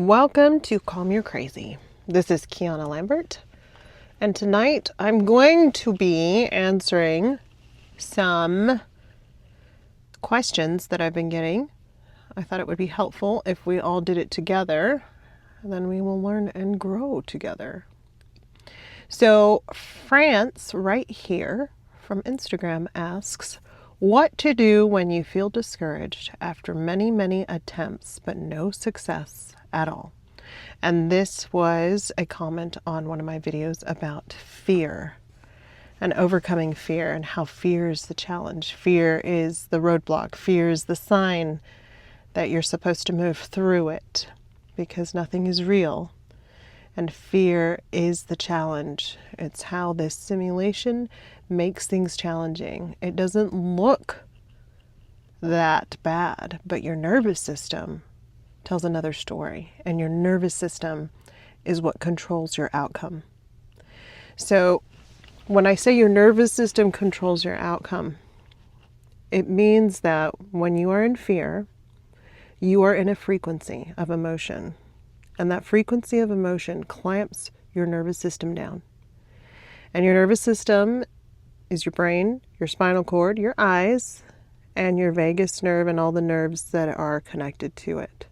Welcome to Calm Your Crazy. This is Kiana Lambert, and tonight I'm going to be answering some questions that I've been getting. I thought it would be helpful if we all did it together, and then we will learn and grow together. So France right here from Instagram asks, what to do when you feel discouraged after many attempts but no success at all. And this was a comment on one of my videos about fear and overcoming fear, and how fear is the challenge. Fear is the roadblock. Fear is the sign that you're supposed to move through it, because nothing is real. And fear is the challenge. It's how this simulation makes things challenging. It doesn't look that bad, but your nervous system tells another story, and your nervous system is what controls your outcome. So when I say your nervous system controls your outcome, it means that when you are in fear, you are in a frequency of emotion, and that frequency of emotion clamps your nervous system down. And your nervous system is your brain, your spinal cord, your eyes, and your vagus nerve, and all the nerves that are connected to it.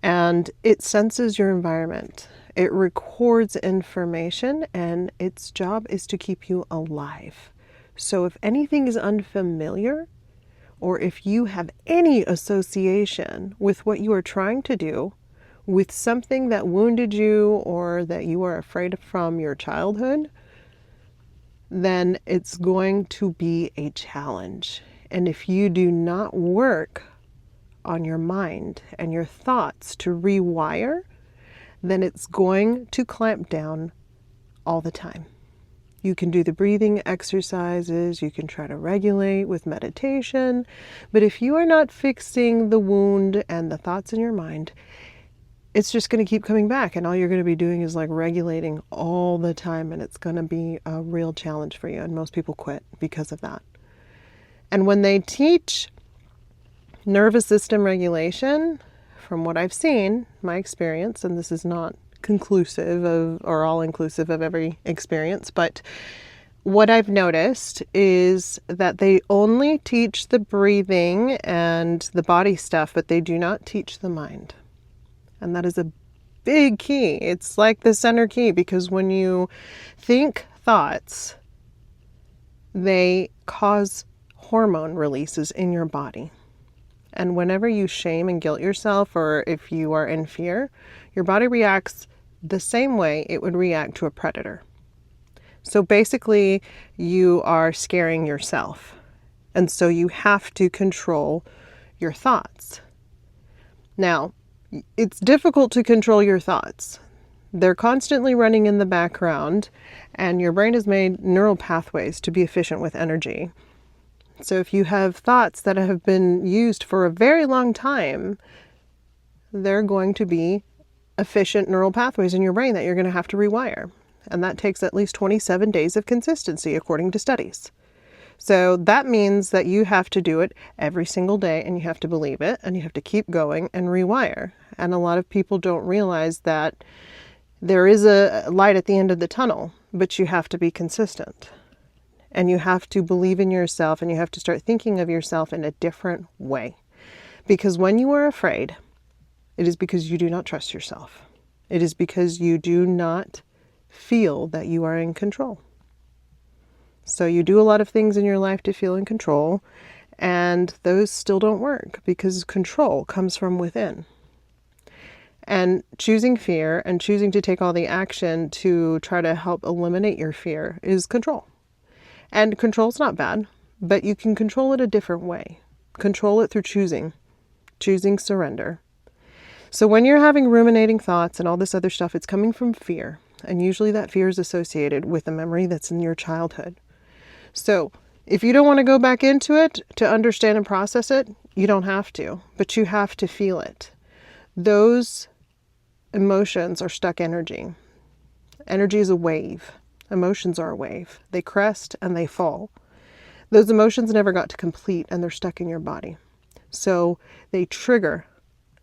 And it senses your environment. It records information, and its job is to keep you alive. So if anything is unfamiliar, or if you have any association with what you are trying to do, with something that wounded you or that you are afraid from your childhood, then it's going to be a challenge. And if you do not work on your mind and your thoughts to rewire, then it's going to clamp down all the time. You can do the breathing exercises, you can try to regulate with meditation, but if you are not fixing the wound and the thoughts in your mind, it's just going to keep coming back, and all you're going to be doing is like regulating all the time, and it's going to be a real challenge for you, and most people quit because of that. And when they teach nervous system regulation, from what I've seen, my experience, and this is not conclusive of or all inclusive of every experience, but what I've noticed is that they only teach the breathing and the body stuff, but they do not teach the mind. And that is a big key. It's like the center key, because when you think thoughts, they cause hormone releases in your body. And whenever you shame and guilt yourself, or if you are in fear, your body reacts the same way it would react to a predator. So basically, you are scaring yourself. And so you have to control your thoughts. Now, it's difficult to control your thoughts. They're constantly running in the background, and your brain has made neural pathways to be efficient with energy. So if you have thoughts that have been used for a very long time, they're going to be efficient neural pathways in your brain that you're going to have to rewire. And that takes at least 27 days of consistency, according to studies. So that means that you have to do it every single day, and you have to believe it, and you have to keep going and rewire. And a lot of people don't realize that there is a light at the end of the tunnel, but you have to be consistent. And you have to believe in yourself, and you have to start thinking of yourself in a different way. Because when you are afraid, it is because you do not trust yourself. It is because you do not feel that you are in control. So you do a lot of things in your life to feel in control, and those still don't work, because control comes from within. And choosing fear and choosing to take all the action to try to help eliminate your fear is control. And control's not bad, but you can control it a different way. Control it through choosing surrender. So when you're having ruminating thoughts and all this other stuff, it's coming from fear. And usually that fear is associated with a memory that's in your childhood. So if you don't want to go back into it to understand and process it, you don't have to, but you have to feel it. Those emotions are stuck energy. Energy is a wave. Emotions are a wave. They crest and they fall. Those emotions never got to complete, and they're stuck in your body. So they trigger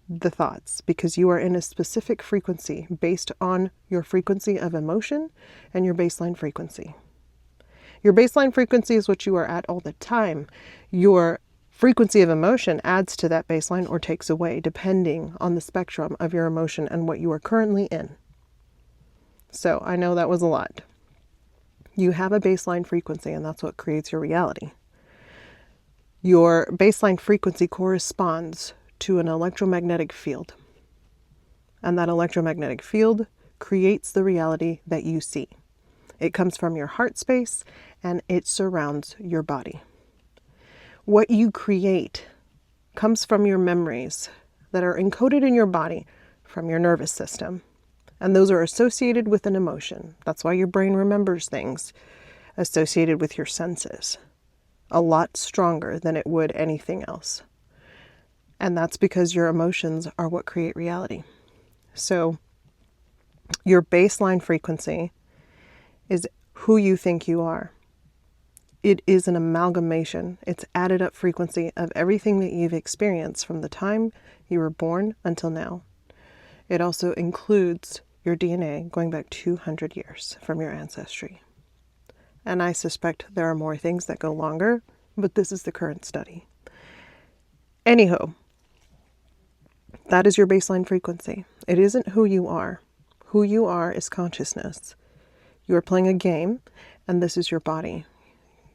the thoughts because you are in a specific frequency based on your frequency of emotion and your baseline frequency. Your baseline frequency is what you are at all the time. Your frequency of emotion adds to that baseline or takes away, depending on the spectrum of your emotion and what you are currently in. So I know that was a lot. You have a baseline frequency, and that's what creates your reality. Your baseline frequency corresponds to an electromagnetic field. And that electromagnetic field creates the reality that you see. It comes from your heart space and it surrounds your body. What you create comes from your memories that are encoded in your body from your nervous system. And those are associated with an emotion. That's why your brain remembers things associated with your senses a lot stronger than it would anything else. And that's because your emotions are what create reality. So your baseline frequency is who you think you are. It is an amalgamation. It's added up frequency of everything that you've experienced from the time you were born until now. It also includes your DNA going back 200 years from your ancestry. And I suspect there are more things that go longer, but this is the current study. Anyhow, that is your baseline frequency. It isn't who you are. Who you are is consciousness. You are playing a game, and this is your body,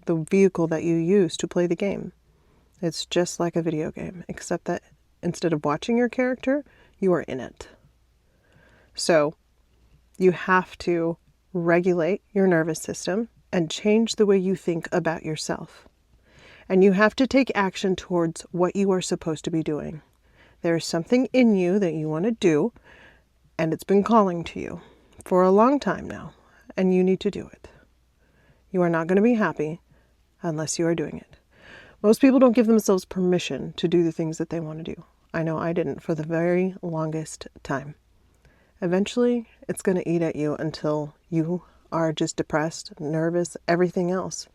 the vehicle that you use to play the game. It's just like a video game, except that instead of watching your character, you are in it. So you have to regulate your nervous system and change the way you think about yourself. And you have to take action towards what you are supposed to be doing. There is something in you that you want to do, and it's been calling to you for a long time now, and you need to do it. You are not going to be happy unless you are doing it. Most people don't give themselves permission to do the things that they want to do. I know I didn't for the very longest time. Eventually, it's going to eat at you until you are just depressed, nervous, everything else.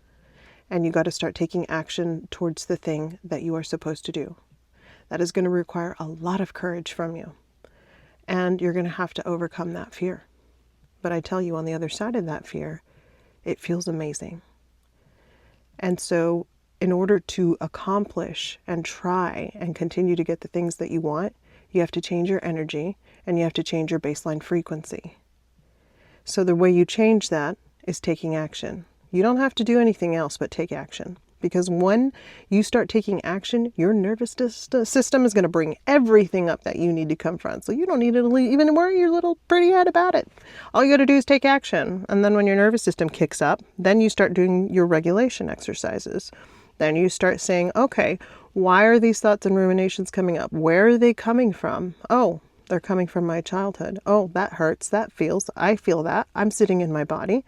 And you got to start taking action towards the thing that you are supposed to do. That is going to require a lot of courage from you. And you're going to have to overcome that fear. But I tell you, on the other side of that fear, it feels amazing. And so in order to accomplish and try and continue to get the things that you want, you have to change your energy and you have to change your baseline frequency. So the way you change that is taking action. You don't have to do anything else but take action. Because when you start taking action, your nervous system is going to bring everything up that you need to confront. So you don't need to even worry your little pretty head about it. All you got to do is take action. And then when your nervous system kicks up, then you start doing your regulation exercises. Then you start saying, okay, why are these thoughts and ruminations coming up? Where are they coming from? Oh, they're coming from my childhood. Oh, that hurts. That feels. I feel that. I'm sitting in my body.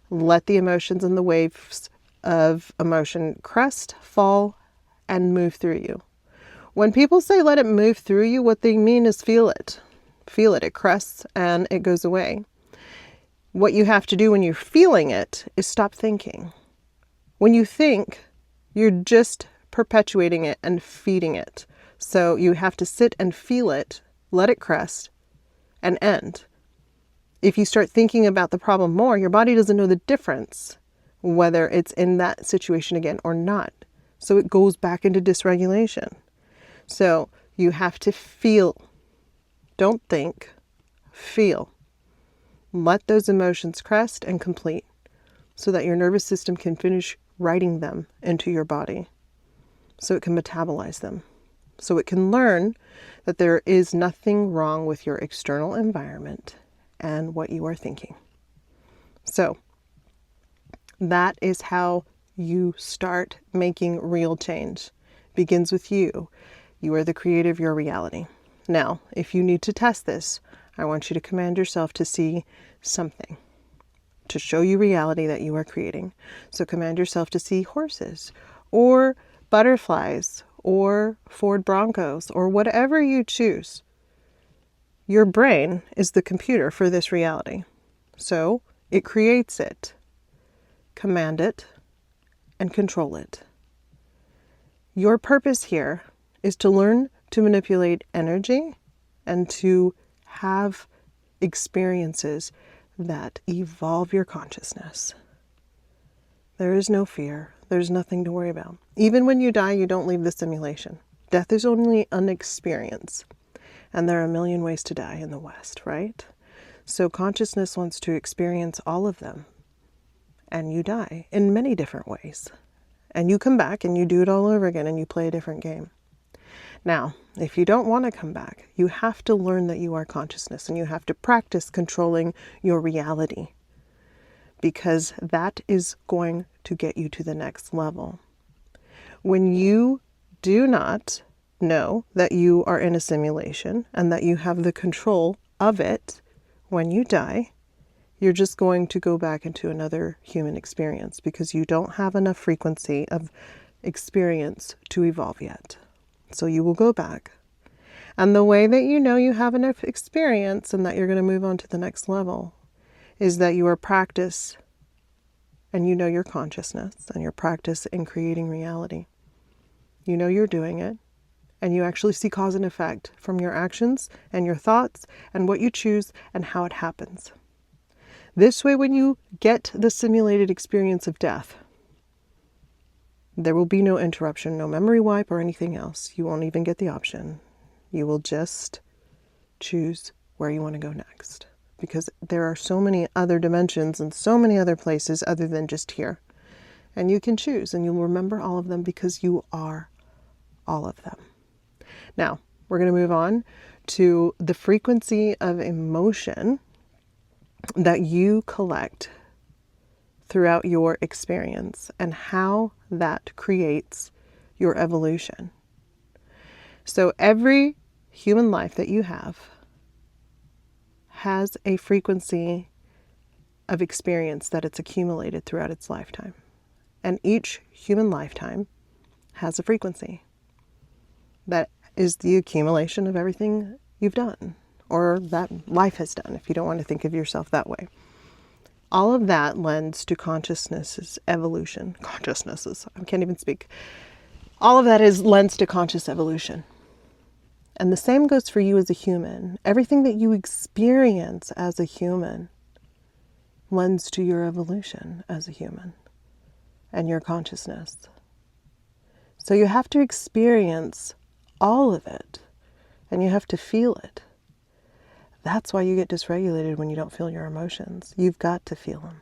Let the emotions and the waves of emotion crest, fall, and move through you. When people say let it move through you, what they mean is feel it. Feel it. It crests and it goes away. What you have to do when you're feeling it is stop thinking. When you think, you're just perpetuating it and feeding it. So you have to sit and feel it, let it crest, and end. If you start thinking about the problem more, your body doesn't know the difference whether it's in that situation again or not. So it goes back into dysregulation. So you have to feel. Don't think. Feel. Let those emotions crest and complete so that your nervous system can finish writing them into your body. So it can metabolize them. So it can learn that there is nothing wrong with your external environment and what you are thinking. So that is how you start making real change. Begins with you. You are the creator of your reality. Now, if you need to test this, I want you to command yourself to see something to show you reality that you are creating. So command yourself to see horses or butterflies or Ford Broncos or whatever you choose. Your brain is the computer for this reality. So it creates it. Command it and control it. Your purpose here is to learn to manipulate energy and to have experiences that evolve your consciousness. There is no fear. There's nothing to worry about. Even when you die, you don't leave the simulation. Death is only an experience. And there are a million ways to die in the West, right? So consciousness wants to experience all of them. And you die in many different ways. And you come back and you do it all over again and you play a different game. Now, if you don't want to come back, you have to learn that you are consciousness and you have to practice controlling your reality, because that is going to get you to the next level. When you do not know that you are in a simulation and that you have the control of it, when you die, you're just going to go back into another human experience because you don't have enough frequency of experience to evolve yet. So you will go back. And the way that you know you have enough experience and that you're going to move on to the next level is that you are practice and you know your consciousness and your practice in creating reality. You know you're doing it and you actually see cause and effect from your actions and your thoughts and what you choose and how it happens. This way, when you get the simulated experience of death, there will be no interruption, no memory wipe or anything else. You won't even get the option. You will just choose where you want to go next, because there are so many other dimensions and so many other places other than just here. And you can choose and you'll remember all of them because you are all of them. Now, we're going to move on to the frequency of emotion that you collect throughout your experience and how that creates your evolution. So every human life that you have has a frequency of experience that it's accumulated throughout its lifetime. And each human lifetime has a frequency that is the accumulation of everything you've done, or that life has done, if you don't want to think of yourself that way. All of that lends to consciousness's evolution. I can't even speak. All of that lends to conscious evolution. And the same goes for you as a human. Everything that you experience as a human lends to your evolution as a human and your consciousness. So you have to experience all of it and you have to feel it. That's why you get dysregulated when you don't feel your emotions. You've got to feel them.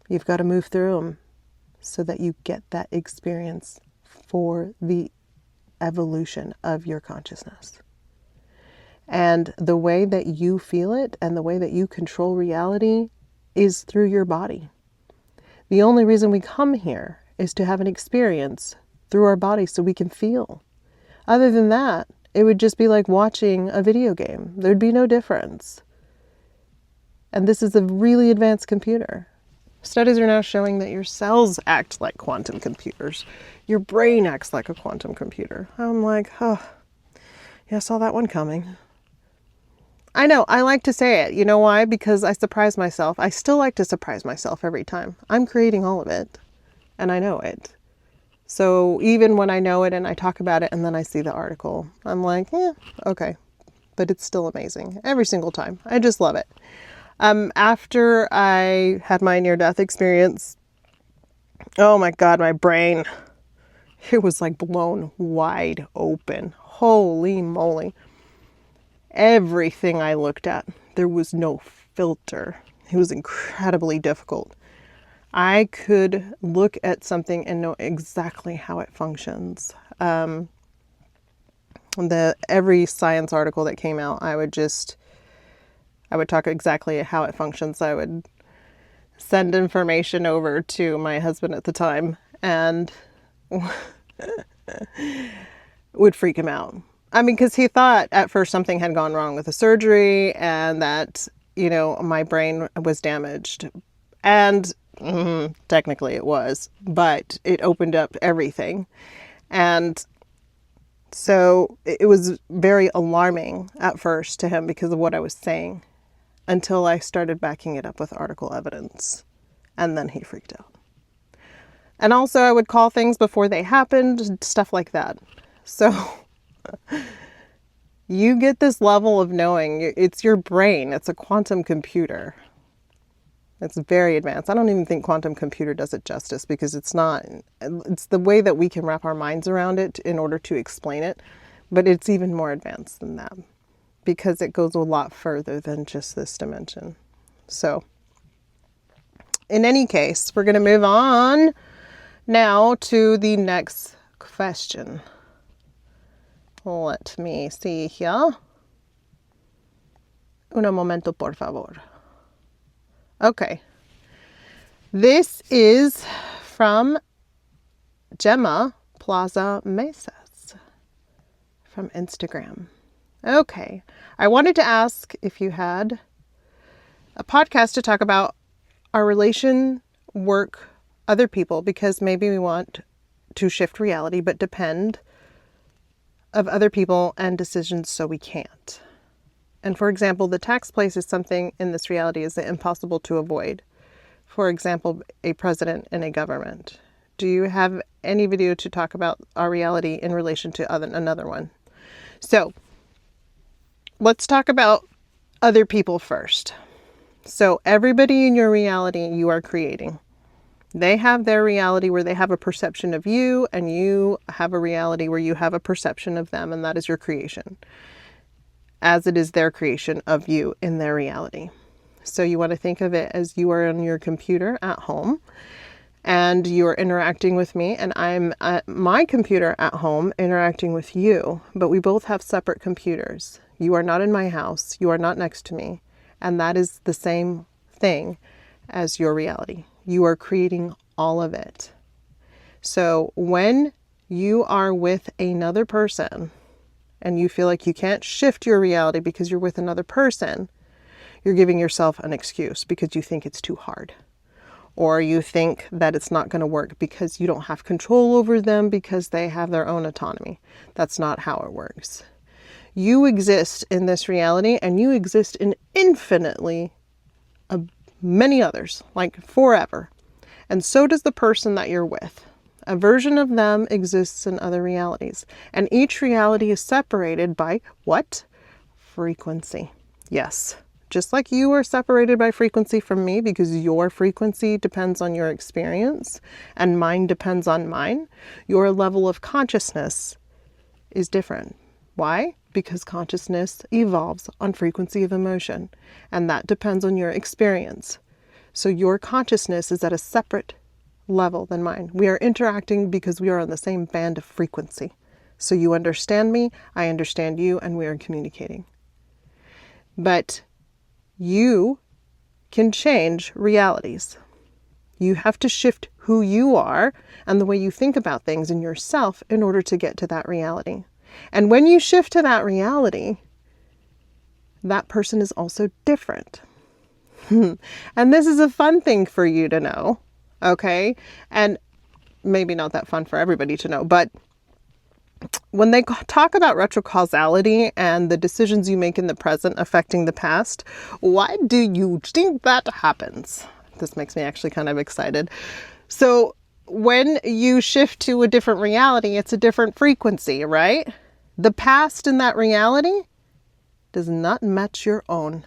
You've got to move through them so that you get that experience for the evolution of your consciousness. And the way that you feel it and the way that you control reality is through your body. The only reason we come here is to have an experience through our body so we can feel. Other than that, it would just be like watching a video game. There'd be no difference. And this is a really advanced computer. Studies are now showing that your cells act like quantum computers. Your brain acts like a quantum computer. I'm like, oh, yeah, I saw that one coming. I know, I like to say it. You know why? Because I surprise myself. I still like to surprise myself every time. I'm creating all of it, and I know it. So even when I know it and I talk about it and then I see the article, I'm like, yeah, okay. But it's still amazing every single time. I just love it. After I had my near-death experience, oh my God, my brain, it was like blown wide open. Holy moly. Everything I looked at, there was no filter. It was incredibly difficult. I could look at something and know exactly how it functions. Every science article that came out, I would talk exactly how it functions. I would send information over to my husband at the time and would freak him out. I mean, because he thought at first something had gone wrong with the surgery and that, my brain was damaged. And technically it was, but it opened up everything. And so it was very alarming at first to him because of what I was saying, until I started backing it up with article evidence. And then he freaked out. And also I would call things before they happened, stuff like that. So You get this level of knowing. It's your brain. It's a quantum computer. It's very advanced. I don't even think quantum computer does it justice because it's not. It's the way that we can wrap our minds around it in order to explain it. But it's even more advanced than that because it goes a lot further than just this dimension. So, in any case, we're going to move on now to the next question. Let me see here. Un momento, por favor. Okay. This is from Gemma Plaza Mesas from Instagram. Okay. I wanted to ask if you had a podcast to talk about our relation, work, other people, because maybe we want to shift reality, but depend of other people and decisions so we can't. And for example, the tax place is something in this reality is impossible to avoid. For example, a president and a government. Do you have any video to talk about our reality in relation to another one? So let's talk about other people first. So everybody in your reality you are creating. They have their reality where they have a perception of you, and you have a reality where you have a perception of them, and that is your creation, as it is their creation of you in their reality. So you want to think of it as you are on your computer at home, and you're interacting with me, and I'm at my computer at home interacting with you, but we both have separate computers. You are not in my house. You are not next to me, and that is the same thing as your reality. You are creating all of it. So when you are with another person and you feel like you can't shift your reality because you're with another person, you're giving yourself an excuse because you think it's too hard. Or you think that it's not going to work because you don't have control over them because they have their own autonomy. That's not how it works. You exist in this reality and you exist in infinitely many others, like forever. And so does the person that you're with. A version of them exists in other realities. And each reality is separated by what? Frequency. Yes. Just like you are separated by frequency from me because your frequency depends on your experience and mine depends on mine, your level of consciousness is different. Why? Because consciousness evolves on frequency of emotion, and that depends on your experience. So your consciousness is at a separate level than mine. We are interacting because we are on the same band of frequency. So you understand me, I understand you, and we are communicating. But you can change realities. You have to shift who you are and the way you think about things in yourself in order to get to that reality. And when you shift to that reality, that person is also different. And this is a fun thing for you to know, okay? And maybe not that fun for everybody to know, but when they talk about retrocausality and the decisions you make in the present affecting the past, why do you think that happens? This makes me actually kind of excited. So when you shift to a different reality, it's a different frequency, right? The past in that reality does not match your own.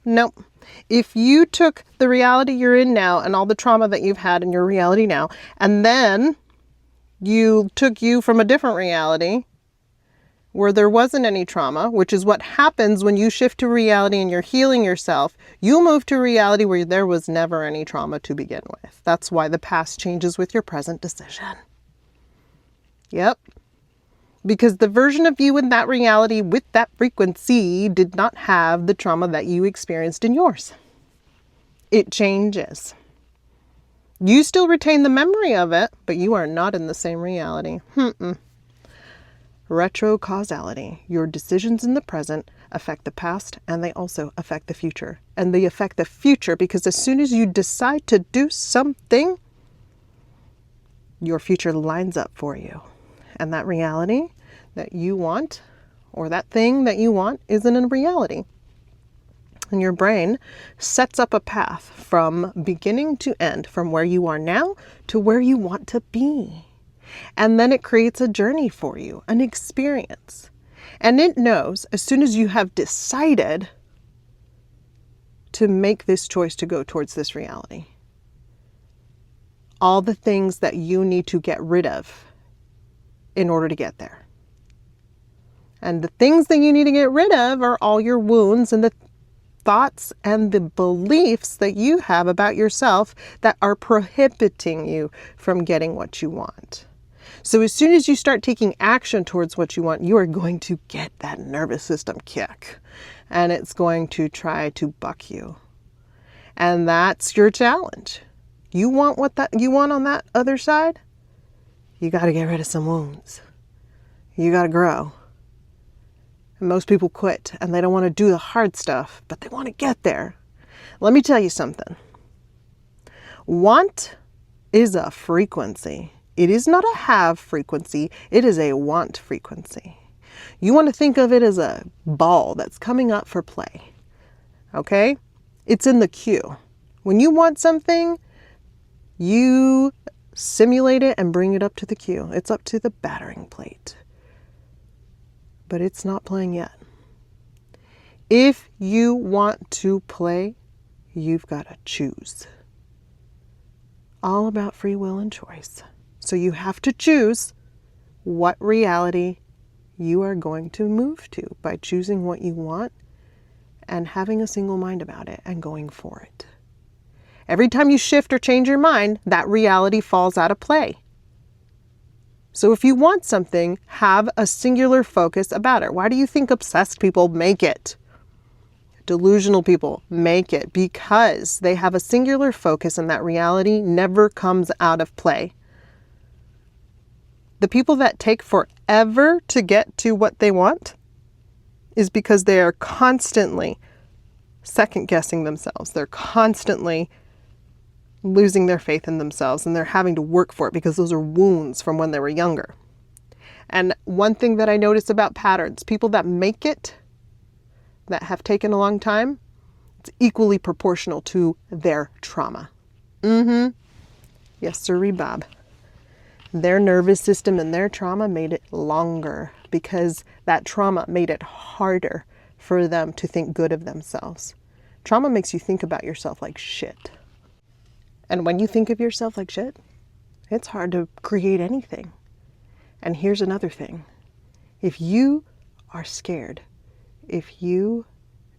Nope. If you took the reality you're in now and all the trauma that you've had in your reality now, and then you took you from a different reality where there wasn't any trauma, which is what happens when you shift to reality and you're healing yourself, you move to a reality where there was never any trauma to begin with. That's why the past changes with your present decision. Yep. Because the version of you in that reality with that frequency did not have the trauma that you experienced in yours. It changes. You still retain the memory of it, but you are not in the same reality. Retrocausality. Your decisions in the present affect the past and they also affect the future. And they affect the future because as soon as you decide to do something, your future lines up for you. And that reality that you want, or that thing that you want, isn't a reality. And your brain sets up a path from beginning to end, from where you are now to where you want to be. And then it creates a journey for you, an experience. And it knows as soon as you have decided to make this choice to go towards this reality, all the things that you need to get rid of in order to get there. And the things that you need to get rid of are all your wounds and the thoughts and the beliefs that you have about yourself that are prohibiting you from getting what you want. So as soon as you start taking action towards what you want, you are going to get that nervous system kick, and it's going to try to buck you. And that's your challenge. You want what that you want on that other side? You got to get rid of some wounds. You got to grow. And most people quit and they don't want to do the hard stuff, but they want to get there. Let me tell you something. Want is a frequency. It is not a have frequency. It is a want frequency. You want to think of it as a ball that's coming up for play. Okay? It's in the queue. When you want something, you simulate it and bring it up to the queue. It's up to the battering plate. But it's not playing yet. If you want to play, you've got to choose. All about free will and choice. So you have to choose what reality you are going to move to by choosing what you want and having a single mind about it and going for it. Every time you shift or change your mind, that reality falls out of play. So if you want something, have a singular focus about it. Why do you think obsessed people make it? Delusional people make it because they have a singular focus and that reality never comes out of play. The people that take forever to get to what they want is because they are constantly second guessing themselves. They're constantly losing their faith in themselves and they're having to work for it because those are wounds from when they were younger. And one thing that I notice about patterns, people that make it, that have taken a long time, it's equally proportional to their trauma. Yes, sirree, Bob. Their nervous system and their trauma made it longer because that trauma made it harder for them to think good of themselves. Trauma makes you think about yourself like shit. And when you think of yourself like shit, it's hard to create anything. And here's another thing. If you are scared, if you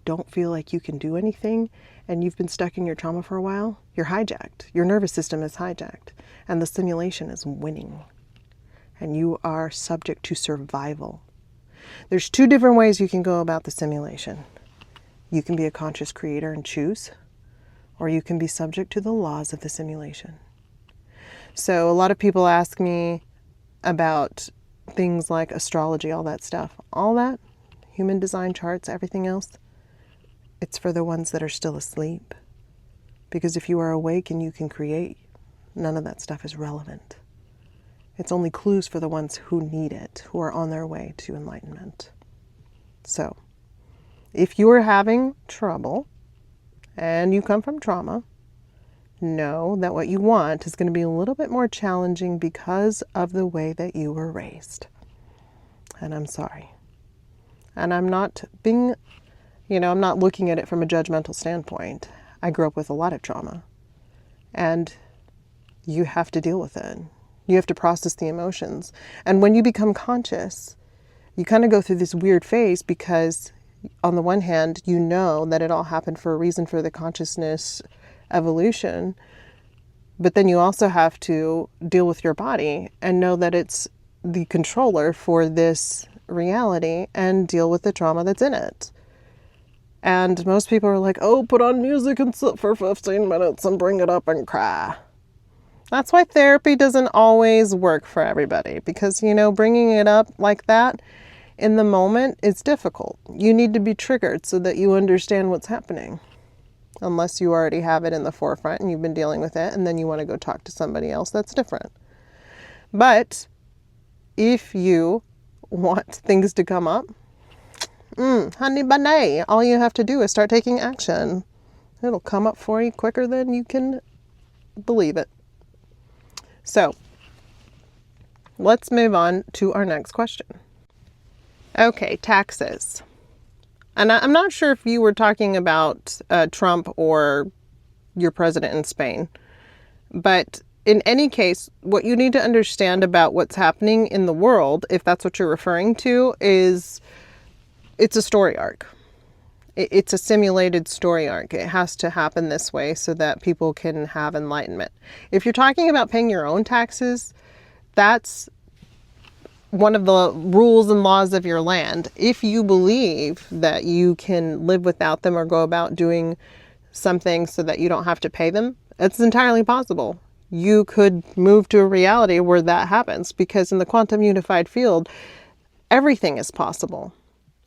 don't feel like you can do anything and you've been stuck in your trauma for a while, you're hijacked. Your nervous system is hijacked and the simulation is winning. And you are subject to survival. There's two different ways you can go about the simulation. You can be a conscious creator and choose, or you can be subject to the laws of the simulation. So a lot of people ask me about things like astrology, all that stuff. All that, human design charts, everything else, it's for the ones that are still asleep. Because if you are awake and you can create, none of that stuff is relevant. It's only clues for the ones who need it, who are on their way to enlightenment. So, if you are having trouble and you come from trauma, know that what you want is going to be a little bit more challenging because of the way that you were raised. And I'm sorry. And I'm not being, I'm not looking at it from a judgmental standpoint. I grew up with a lot of trauma. And you have to deal with it. You have to process the emotions. And when you become conscious, you kind of go through this weird phase because on the one hand, you know that it all happened for a reason for the consciousness evolution. But then you also have to deal with your body and know that it's the controller for this reality and deal with the trauma that's in it. And most people are like, oh, put on music and sit for 15 minutes and bring it up and cry. That's why therapy doesn't always work for everybody because, bringing it up like that in the moment is difficult. You need to be triggered so that you understand what's happening. Unless you already have it in the forefront and you've been dealing with it and then you want to go talk to somebody else, that's different. But if you want things to come up, honey bunny, all you have to do is start taking action. It'll come up for you quicker than you can believe it. So, let's move on to our next question. Okay, taxes. And I'm not sure if you were talking about Trump or your president in Spain, but in any case, what you need to understand about what's happening in the world, if that's what you're referring to, is it's a story arc. It's a simulated story arc. It has to happen this way so that people can have enlightenment. If you're talking about paying your own taxes, that's one of the rules and laws of your land. If you believe that you can live without them or go about doing something so that you don't have to pay them, it's entirely possible. You could move to a reality where that happens, because in the quantum unified field, everything is possible.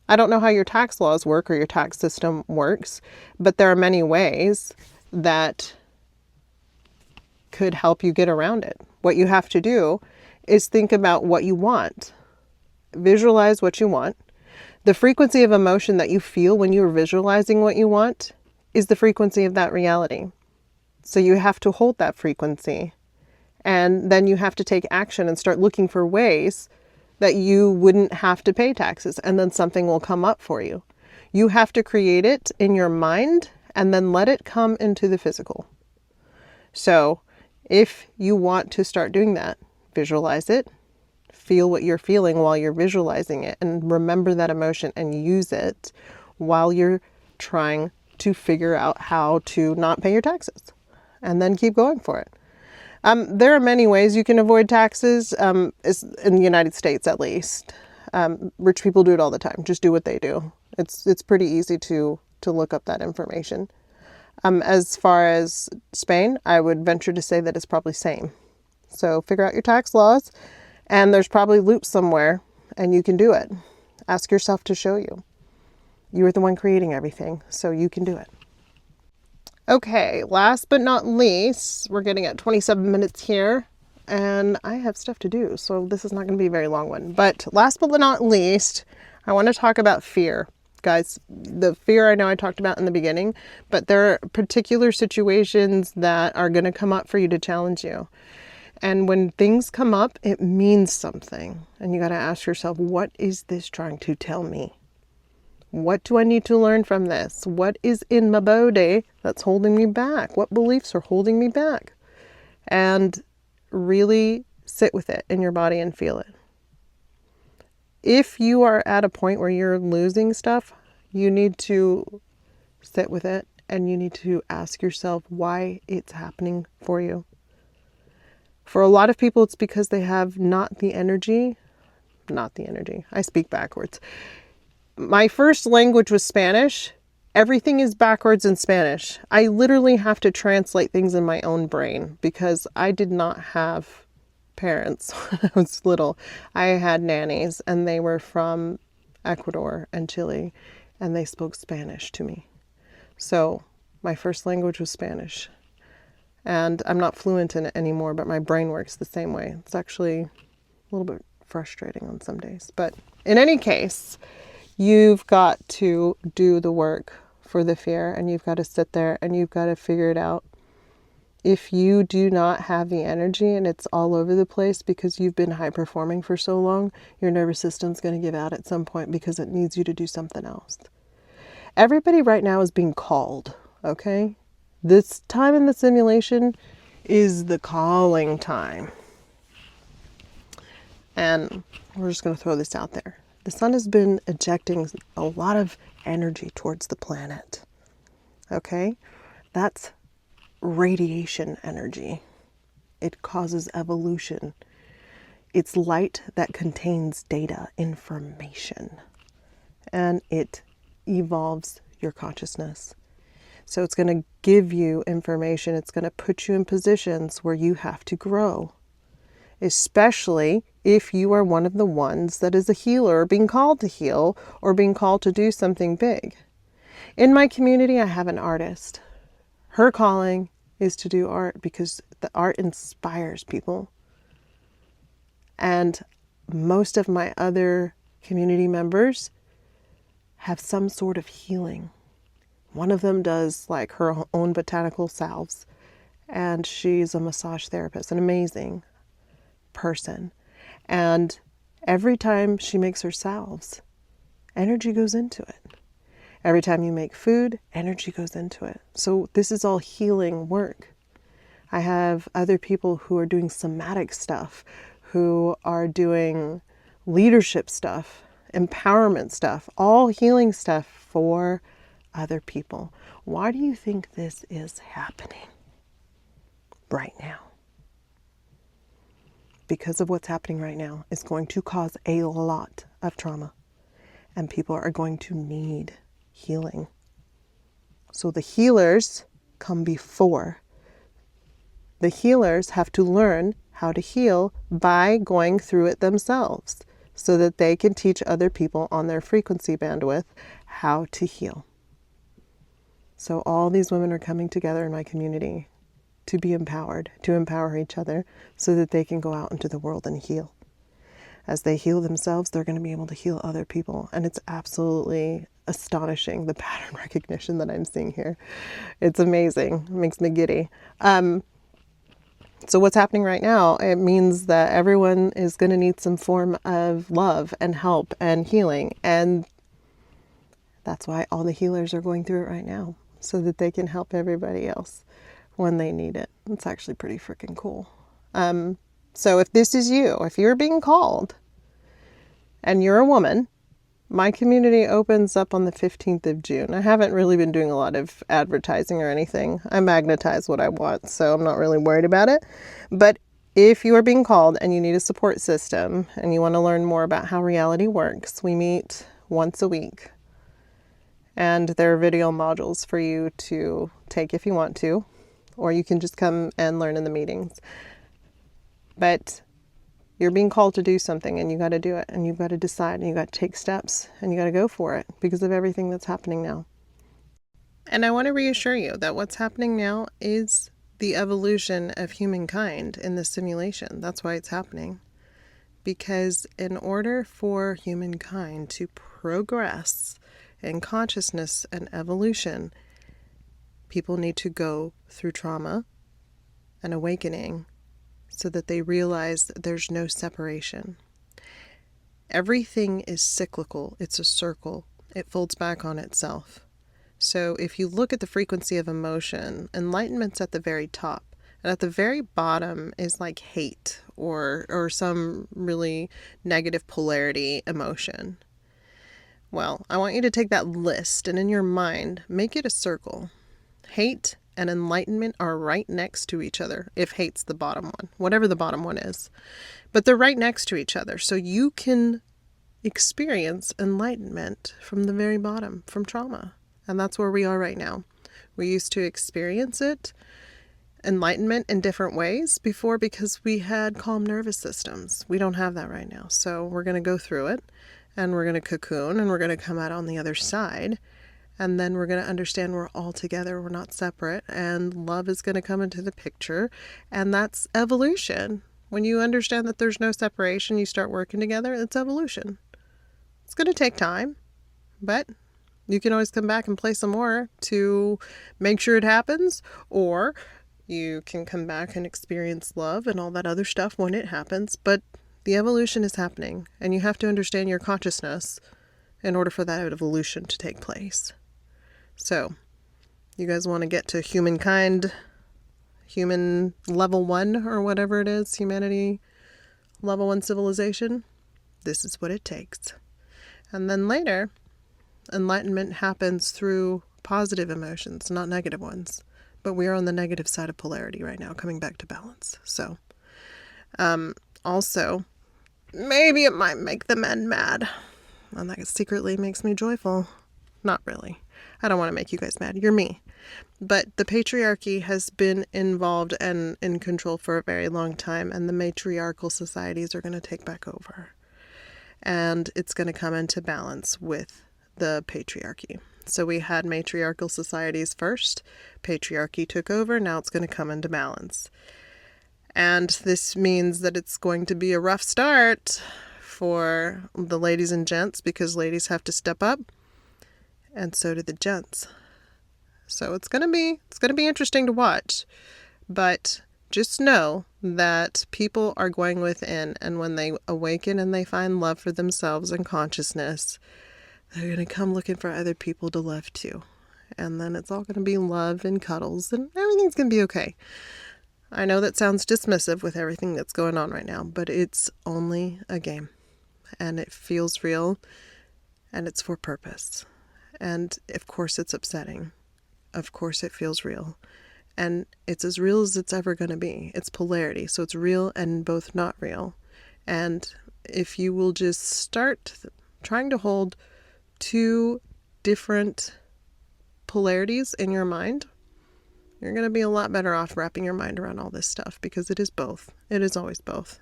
I don't know how your tax laws work or your tax system works, but there are many ways that could help you get around it. What you have to do is think about what you want. Visualize what you want. The frequency of emotion that you feel when you're visualizing what you want is the frequency of that reality. So you have to hold that frequency, and then you have to take action and start looking for ways that you wouldn't have to pay taxes, and then something will come up for you. You have to create it in your mind and then let it come into the physical. So if you want to start doing that, visualize it, feel what you're feeling while you're visualizing it, and remember that emotion and use it while you're trying to figure out how to not pay your taxes, and then keep going for it. There are many ways you can avoid taxes, in the United States at least. Rich people do it all the time. Just do what they do. It's pretty easy to look up that information. As far as Spain, I would venture to say that it's probably same. So figure out your tax laws, and there's probably loops somewhere, and you can do it. Ask yourself to show you. You're the one creating everything, so you can do it. Okay, last but not least, we're getting at 27 minutes here, and I have stuff to do, so this is not going to be a very long one. But last but not least, I want to talk about fear. Guys, the fear I know I talked about in the beginning, but there are particular situations that are going to come up for you to challenge you. And when things come up, it means something. And you got to ask yourself, what is this trying to tell me? What do I need to learn from this? What is in my body that's holding me back? What beliefs are holding me back? And really sit with it in your body and feel it. If you are at a point where you're losing stuff, you need to sit with it, and you need to ask yourself why it's happening for you. For a lot of people, it's because they have not the energy. I speak backwards. My first language was Spanish. Everything is backwards in Spanish. I literally have to translate things in my own brain because I did not have parents when I was little. I had nannies, and they were from Ecuador and Chile, and they spoke Spanish to me. So my first language was Spanish. And I'm not fluent in it anymore, but my brain works the same way. It's actually a little bit frustrating on some days. But in any case, you've got to do the work for the fear, and you've got to sit there and you've got to figure it out. If you do not have the energy and it's all over the place because you've been high performing for so long, your nervous system's going to give out at some point because it needs you to do something else. Everybody right now is being called, okay? This time in the simulation is the calling time. And we're just going to throw this out there. The sun has been ejecting a lot of energy towards the planet. Okay? That's radiation energy. It causes evolution. It's light that contains data, information. And it evolves your consciousness. So it's going to give you information. It's going to put you in positions where you have to grow. Especially if you are one of the ones that is a healer, being called to heal, or being called to do something big. In my community, I have an artist. Her calling is to do art because the art inspires people. And most of my other community members have some sort of healing. One of them does like her own botanical salves, and she's a massage therapist, an amazing person. And every time she makes her salves, energy goes into it. Every time you make food, energy goes into it. So this is all healing work. I have other people who are doing somatic stuff, who are doing leadership stuff, empowerment stuff, all healing stuff for other people. Why do you think this is happening right now? Because of what's happening right now is going to cause a lot of trauma, and people are going to need healing. So the healers come before. The healers have to learn how to heal by going through it themselves so that they can teach other people on their frequency bandwidth how to heal. So all these women are coming together in my community to be empowered, to empower each other so that they can go out into the world and heal. As they heal themselves, they're going to be able to heal other people. And it's absolutely astonishing, the pattern recognition that I'm seeing here. It's amazing. It makes me giddy. So what's happening right now, it means that everyone is going to need some form of love and help and healing. And that's why all the healers are going through it right now, so that they can help everybody else when they need it. It's actually pretty freaking cool. So if this is you, if you're being called and you're a woman, my community opens up on the 15th of June. I haven't really been doing a lot of advertising or anything. I magnetize what I want, so I'm not really worried about it. But if you are being called and you need a support system and you want to learn more about how reality works, we meet once a week. And there are video modules for you to take if you want to, or you can just come and learn in the meetings. But you're being called to do something, and you got to do it, and you've got to decide, and you got to take steps, and you got to go for it because of everything that's happening now. And I want to reassure you that what's happening now is the evolution of humankind in this simulation. That's why it's happening. Because in order for humankind to progress in consciousness and evolution, people need to go through trauma and awakening so that they realize that there's no separation. Everything is cyclical. It's a circle. It folds back on itself. So if you look at the frequency of emotion, enlightenment's at the very top. And at the very bottom is like hate or some really negative polarity emotion. Well, I want you to take that list and in your mind, make it a circle. Hate and enlightenment are right next to each other, if hate's the bottom one, whatever the bottom one is. But they're right next to each other, so you can experience enlightenment from the very bottom, from trauma. And that's where we are right now. We used to experience it, enlightenment, in different ways before because we had calm nervous systems. We don't have that right now. So we're going to go through it, and we're going to cocoon, and we're going to come out on the other side. And then we're going to understand we're all together, we're not separate, and love is going to come into the picture. And that's evolution. When you understand that there's no separation, you start working together, it's evolution. It's going to take time, but you can always come back and play some more to make sure it happens, or you can come back and experience love and all that other stuff when it happens. But the evolution is happening, and you have to understand your consciousness in order for that evolution to take place. So, you guys want to get to humankind, human level 1 or whatever it is, humanity level 1 civilization? This is what it takes. And then later, enlightenment happens through positive emotions, not negative ones. But we are on the negative side of polarity right now, coming back to balance. So, also, maybe it might make the men mad. And that secretly makes me joyful. Not really. I don't want to make you guys mad. You're me. But the patriarchy has been involved and in control for a very long time, and the matriarchal societies are going to take back over. And it's going to come into balance with the patriarchy. So we had matriarchal societies first. Patriarchy took over. Now it's going to come into balance. And this means that it's going to be a rough start for the ladies and gents, because ladies have to step up, and so do the gents. So it's going to be interesting to watch, but Just know that people are going within, and when they awaken and they find love for themselves and consciousness, they're going to come looking for other people to love too. And then it's all going to be love and cuddles, and everything's going to be okay. I know that sounds dismissive with everything that's going on right now, but it's only a game. And it feels real, and it's for purpose. And of course it's upsetting. Of course it feels real. And it's as real as it's ever going to be. It's polarity, so it's real and both not real. And if you will just start trying to hold two different polarities in your mind, you're going to be a lot better off wrapping your mind around all this stuff, because it is both. It is always both.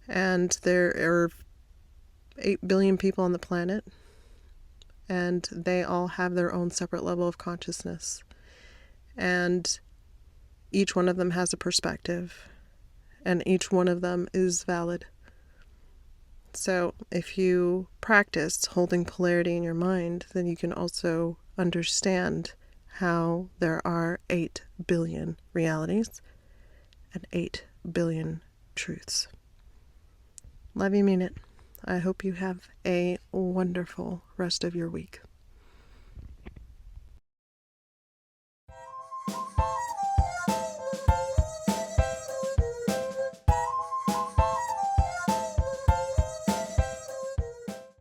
And there are 8 billion people on the planet, and they all have their own separate level of consciousness. And each one of them has a perspective, and each one of them is valid. So if you practice holding polarity in your mind, then you can also understand how there are 8 billion realities and 8 billion truths. Love you, mean it. I hope you have a wonderful rest of your week.